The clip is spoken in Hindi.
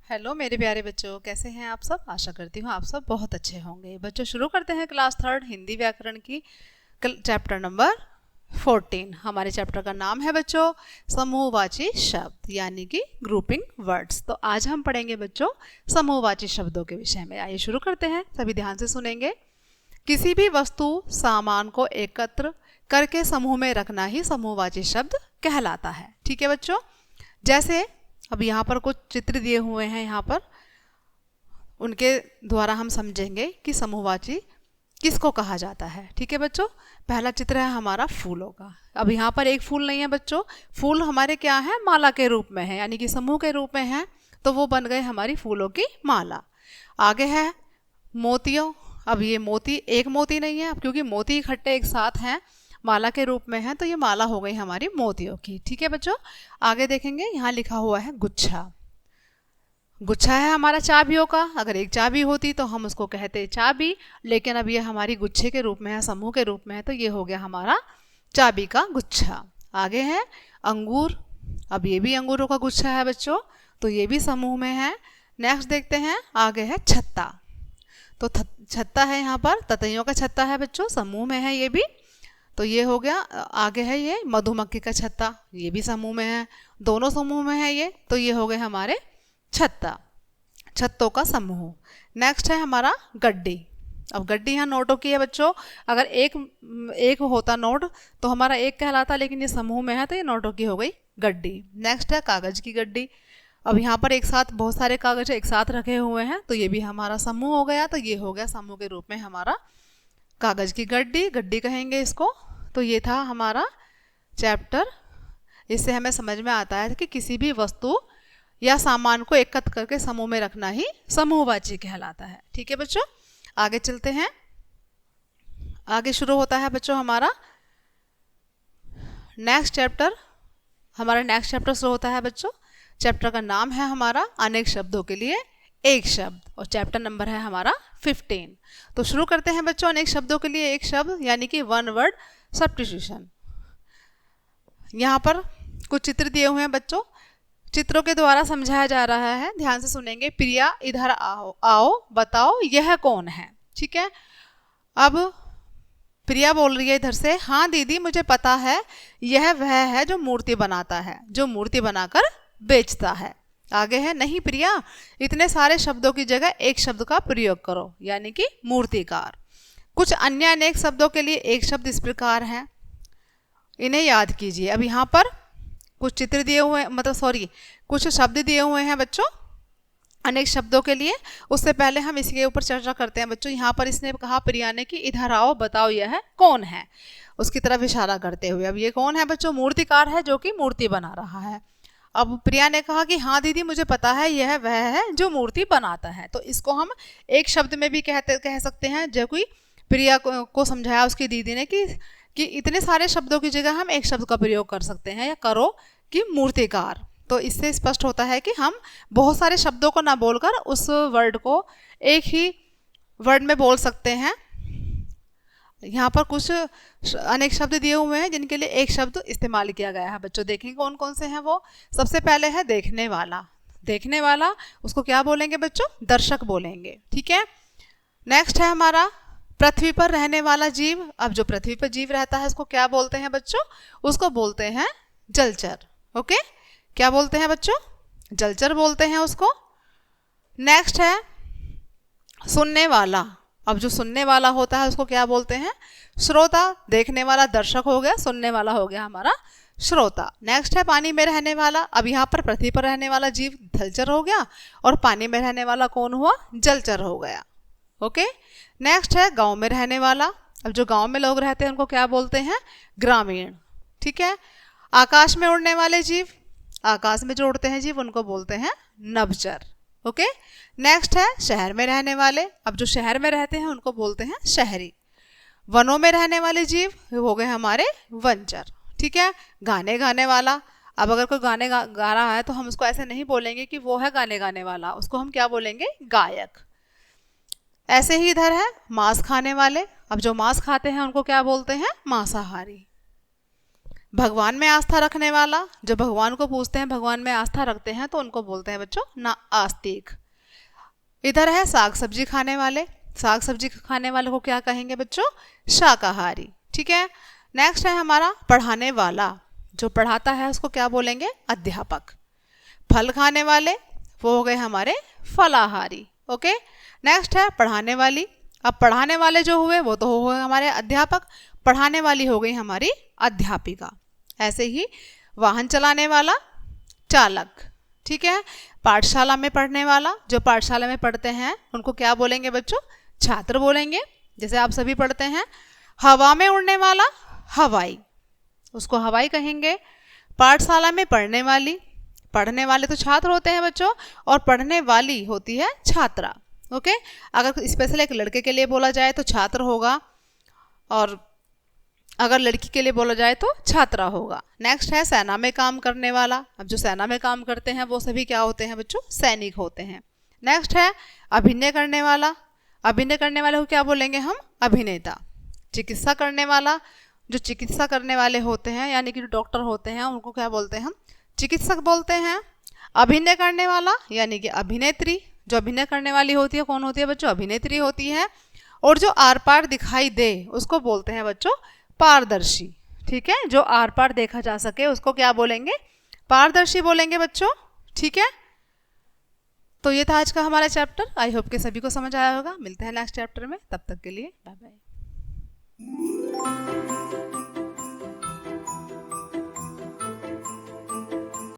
हेलो मेरे प्यारे बच्चों, कैसे हैं आप सब। आशा करती हूँ आप सब बहुत अच्छे होंगे। बच्चों शुरू करते हैं क्लास थर्ड हिंदी व्याकरण की चैप्टर नंबर 14। हमारे चैप्टर का नाम है बच्चों समूहवाची शब्द यानी कि ग्रुपिंग वर्ड्स। तो आज हम पढ़ेंगे बच्चों समूहवाची शब्दों के विषय में। आइए शुरू करते हैं, सभी ध्यान से सुनेंगे। किसी भी वस्तु सामान को एकत्र करके समूह में रखना ही समूहवाची शब्द कहलाता है। ठीक है बच्चों, जैसे अब यहाँ पर कुछ चित्र दिए हुए हैं, यहाँ पर उनके द्वारा हम समझेंगे कि समूहवाची किसको कहा जाता है। ठीक है बच्चों, पहला चित्र है हमारा फूलों का। अब यहाँ पर एक फूल नहीं है बच्चों, फूल हमारे क्या है, माला के रूप में है, यानी कि समूह के रूप में है, तो वो बन गए हमारी फूलों की माला। आगे है मोतियों। अब ये मोती एक मोती नहीं है, अब क्योंकि मोती इकट्ठे एक साथ हैं, माला के रूप में है, तो ये माला हो गई हमारी मोतियों की। ठीक है बच्चों, आगे देखेंगे यहाँ लिखा हुआ है गुच्छा। गुच्छा है हमारा चाबियों का। अगर एक चाबी होती तो हम उसको कहते चाबी, लेकिन अब ये हमारी गुच्छे के रूप में है, समूह के रूप में है, तो ये हो गया हमारा चाबी का गुच्छा। आगे है अंगूर। अब ये भी अंगूरों का गुच्छा है बच्चों, तो ये भी समूह में है। नेक्स्ट देखते हैं, आगे है छत्ता। तो छत्ता है यहाँ पर, ततैयों का छत्ता है बच्चों, समूह में है ये भी, तो ये हो गया। आगे है ये मधुमक्खी का छत्ता, ये भी समूह में है, दोनों समूह में है ये, तो ये हो गए हमारे छत्ता, छत्तों का समूह। नेक्स्ट है हमारा गड्डी। अब गड्डी यहाँ नोटों की है बच्चों। अगर एक होता नोट तो हमारा एक कहलाता, लेकिन ये समूह में है तो ये नोटों की हो गई गड्डी। नेक्स्ट है कागज की गड्डी। अब यहाँ पर एक साथ बहुत सारे कागज एक साथ रखे हुए हैं, तो ये भी हमारा समूह हो गया, तो ये हो गया समूह के रूप में हमारा कागज की गड्डी, गड्डी कहेंगे इसको। तो ये था हमारा चैप्टर। इससे हमें समझ में आता है कि किसी भी वस्तु या सामान को एकत्र करके समूह में रखना ही समूहवाची कहलाता है। ठीक है बच्चों, आगे चलते हैं। आगे शुरू होता है बच्चों हमारा नेक्स्ट चैप्टर। हमारा नेक्स्ट चैप्टर शुरू होता है बच्चों। चैप्टर का नाम है हमारा अनेक शब्दों के लिए एक शब्द, और चैप्टर नंबर है हमारा 15। तो शुरू करते हैं बच्चों अनेक शब्दों के लिए एक शब्द यानी कि वन वर्ड सब्स्टिट्यूशन। यहाँ पर कुछ चित्र दिए हुए हैं बच्चों, चित्रों के द्वारा समझाया जा रहा है, ध्यान से सुनेंगे। प्रिया इधर आओ, आओ बताओ यह कौन है। ठीक है, अब प्रिया बोल रही है इधर से, हाँ दीदी मुझे पता है, यह वह है जो मूर्ति बनाता है, जो मूर्ति बनाकर बेचता है। आगे है, नहीं प्रिया इतने सारे शब्दों की जगह एक शब्द का प्रयोग करो, यानी कि मूर्तिकार। कुछ अन्य अनेक शब्दों के लिए एक शब्द इस प्रकार है, इन्हें याद कीजिए। अब यहाँ पर कुछ चित्र दिए हुए, कुछ शब्द दिए हुए हैं बच्चों अनेक शब्दों के लिए। उससे पहले हम इसके ऊपर चर्चा करते हैं बच्चों। यहाँ पर इसने कहा प्रिया ने कि इधर आओ बताओ यह कौन है, उसकी तरफ इशारा करते हुए। अब ये कौन है बच्चों, मूर्तिकार है जो कि मूर्ति बना रहा है। अब प्रिया ने कहा कि हाँ दीदी मुझे पता है, यह वह है जो मूर्ति बनाता है, तो इसको हम एक शब्द में भी कह सकते हैं, जो कोई प्रिया को समझाया उसकी दीदी ने कि इतने सारे शब्दों की जगह हम एक शब्द का प्रयोग कर सकते हैं, या करो कि मूर्तिकार। तो इससे स्पष्ट होता है कि हम बहुत सारे शब्दों को ना बोलकर उस वर्ड को एक ही वर्ड में बोल सकते हैं। यहाँ पर कुछ अनेक शब्द दिए हुए हैं जिनके लिए एक शब्द इस्तेमाल किया गया है बच्चों। देखेंगे कौन कौन से हैं वो। सबसे पहले है देखने वाला। देखने वाला उसको क्या बोलेंगे बच्चों, दर्शक बोलेंगे। ठीक है, नेक्स्ट है हमारा पृथ्वी पर रहने वाला जीव। अब जो पृथ्वी पर जीव रहता है उसको क्या बोलते हैं बच्चों, उसको बोलते हैं जलचर। ओके, क्या बोलते हैं बच्चों, जलचर बोलते हैं उसको। नेक्स्ट है सुनने वाला। अब जो सुनने वाला होता है उसको क्या बोलते हैं, श्रोता। देखने वाला दर्शक हो गया, सुनने वाला हो गया हमारा श्रोता। नेक्स्ट है पानी में रहने वाला। अब यहाँ पर पृथ्वी पर रहने वाला जीव जलचर हो गया, और पानी में रहने वाला कौन हुआ, जलचर हो गया। ओके, नेक्स्ट है गांव में रहने वाला। अब जो गांव में लोग रहते हैं उनको क्या बोलते हैं, ग्रामीण। ठीक है, आकाश में उड़ने वाले जीव, आकाश में जो उड़ते हैं जीव उनको बोलते हैं नभचर। ओके, नेक्स्ट है शहर में रहने वाले। अब जो शहर में रहते हैं उनको बोलते हैं शहरी। वनों में रहने वाले जीव हो गए हमारे वनचर। ठीक है, गाने गाने वाला। अब अगर कोई गाने गा रहा है तो हम उसको ऐसे नहीं बोलेंगे कि वो है गाने गाने वाला, उसको हम क्या बोलेंगे, गायक। ऐसे ही इधर है मांस खाने वाले। अब जो मांस खाते हैं उनको क्या बोलते हैं, मांसाहारी। भगवान में आस्था रखने वाला, जो भगवान को पूजते हैं, भगवान में आस्था रखते हैं, तो उनको बोलते हैं बच्चों ना आस्तिक। इधर है साग सब्जी खाने वाले, साग सब्जी खाने वाले को क्या कहेंगे बच्चों? शाकाहारी। ठीक है। नेक्स्ट है हमारा पढ़ाने वाला, जो पढ़ाता है उसको क्या बोलेंगे? अध्यापक। फल खाने वाले वो हो गए हमारे फलाहारी। ओके। नेक्स्ट है पढ़ाने वाली। अब पढ़ाने वाले जो हुए वो तो हो गए हमारे अध्यापक, पढ़ाने वाली हो गई हमारी अध्यापिका। ऐसे ही वाहन चलाने वाला चालक। ठीक है। पाठशाला में पढ़ने वाला, जो पाठशाला में पढ़ते हैं उनको क्या बोलेंगे बच्चों? छात्र बोलेंगे, जैसे आप सभी पढ़ते हैं। हवा में उड़ने वाला हवाई, उसको हवाई कहेंगे। पाठशाला में पढ़ने वाली, पढ़ने वाले तो छात्र होते हैं बच्चों, और पढ़ने वाली होती है छात्रा। ओके। अगर स्पेशल एक लड़के के लिए बोला जाए तो छात्र होगा, और अगर लड़की के लिए बोला जाए तो छात्रा होगा। नेक्स्ट है सेना में काम करने वाला। अब जो सेना में काम करते हैं वो सभी क्या होते हैं बच्चों? सैनिक होते हैं। नेक्स्ट है अभिनय करने वाला। अभिनय करने वाले को क्या बोलेंगे हम? अभिनेता। चिकित्सा करने वाला, जो चिकित्सा करने वाले होते हैं यानी कि जो डॉक्टर होते हैं उनको क्या बोलते हैं हम? चिकित्सक बोलते हैं। अभिनय करने वाला यानी कि अभिनेत्री, जो अभिनय करने वाली होती है कौन होती है बच्चों? अभिनेत्री होती है। और जो आर पार दिखाई दे उसको बोलते हैं बच्चों पारदर्शी। ठीक है। जो आर पार देखा जा सके उसको क्या बोलेंगे? पारदर्शी बोलेंगे बच्चों। ठीक है। तो ये था आज का हमारा चैप्टर। आई होप के सभी को समझ आया होगा। मिलते हैं नेक्स्ट चैप्टर में, तब तक के लिए बाय बाय।